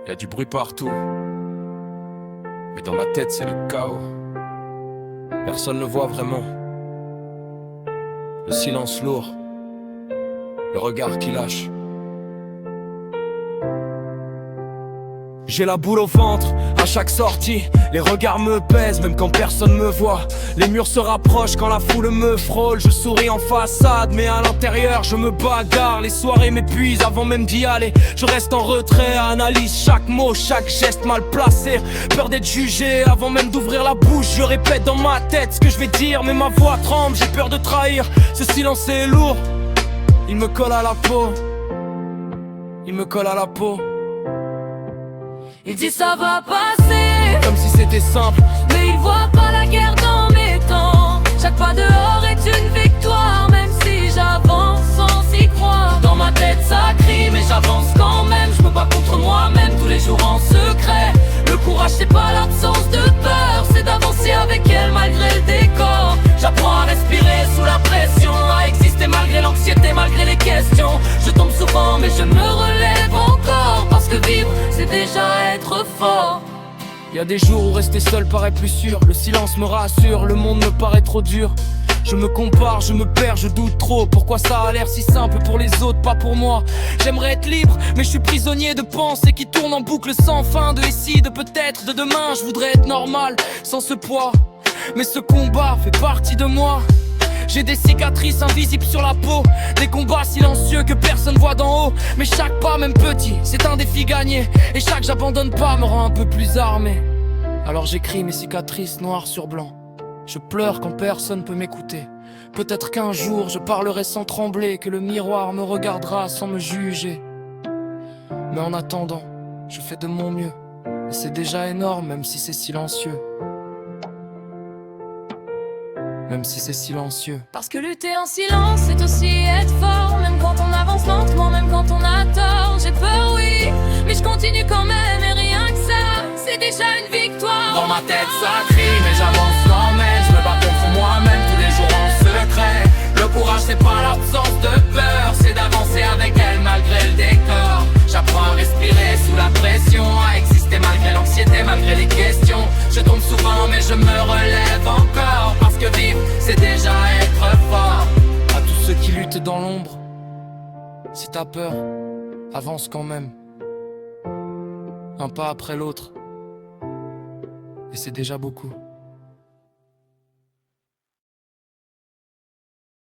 Y a du bruit partout, mais dans ma tête c'est le chaos. Personne ne voit vraiment. Le silence lourd, le regard qui lâche. J'ai la boule au ventre, à chaque sortie. Les regards me pèsent, même quand personne me voit. Les murs se rapprochent quand la foule me frôle. Je souris en façade, mais à l'intérieur je me bagarre. Les soirées m'épuisent avant même d'y aller. Je reste en retrait, analyse chaque mot, chaque geste mal placé. Peur d'être jugé avant même d'ouvrir la bouche. Je répète dans ma tête ce que je vais dire, mais ma voix tremble, j'ai peur de trahir. Ce silence est lourd, il me colle à la peau. Il me colle à la peau. Il dit ça va passer, comme si c'était simple, mais il voit pas la guerre dans mes temps. Chaque pas dehors est une victoire, même si j'avance sans y croire. Dans ma tête ça crie, mais j'avance quand même. Je me bats contre moi-même tous les jours en secret. Le courage c'est pas l'absence de peur, c'est d'avancer avec elle malgré le décor. J'apprends à respirer sous la pression, à exister malgré l'anxiété, malgré les questions. Je tombe souvent mais je me relève encore, parce que vivre c'est déjà être fort. Y a des jours où rester seul paraît plus sûr. Le silence me rassure, le monde me paraît trop dur. Je me compare, je me perds, je doute trop. Pourquoi ça a l'air si simple pour les autres, pas pour moi? J'aimerais être libre, mais je suis prisonnier de pensées qui tournent en boucle sans fin. De ici, de peut-être, de demain. Je voudrais être normal, sans ce poids. Mais ce combat fait partie de moi. J'ai des cicatrices invisibles sur la peau, des combats silencieux que personne voit d'en haut. Mais chaque pas, même petit, c'est un défi gagné. Et chaque j'abandonne pas me rend un peu plus armé. Alors j'écris mes cicatrices noir sur blanc. Je pleure quand personne peut m'écouter. Peut-être qu'un jour je parlerai sans trembler, que le miroir me regardera sans me juger. Mais en attendant, je fais de mon mieux. Et c'est déjà énorme même si c'est silencieux. Même si c'est silencieux. Parce que lutter en silence, c'est aussi être fort. Même quand on avance lentement, même quand on a tort. J'ai peur, oui, mais je continue quand même. Et rien que ça, c'est déjà une victoire. Dans ma tête ça crie, mais j'avance quand même. Je me bats contre moi-même tous les jours en secret. Le courage c'est pas l'absence de peur, c'est d'avancer avec elle malgré le décor. J'apprends à respirer sous la pression, à exister malgré l'anxiété, malgré les questions. Je tombe souvent mais je me relève encore, parce que vivre c'est déjà être fort. À tous ceux qui luttent dans l'ombre, si t'as peur, avance quand même. Un pas après l'autre, et c'est déjà beaucoup.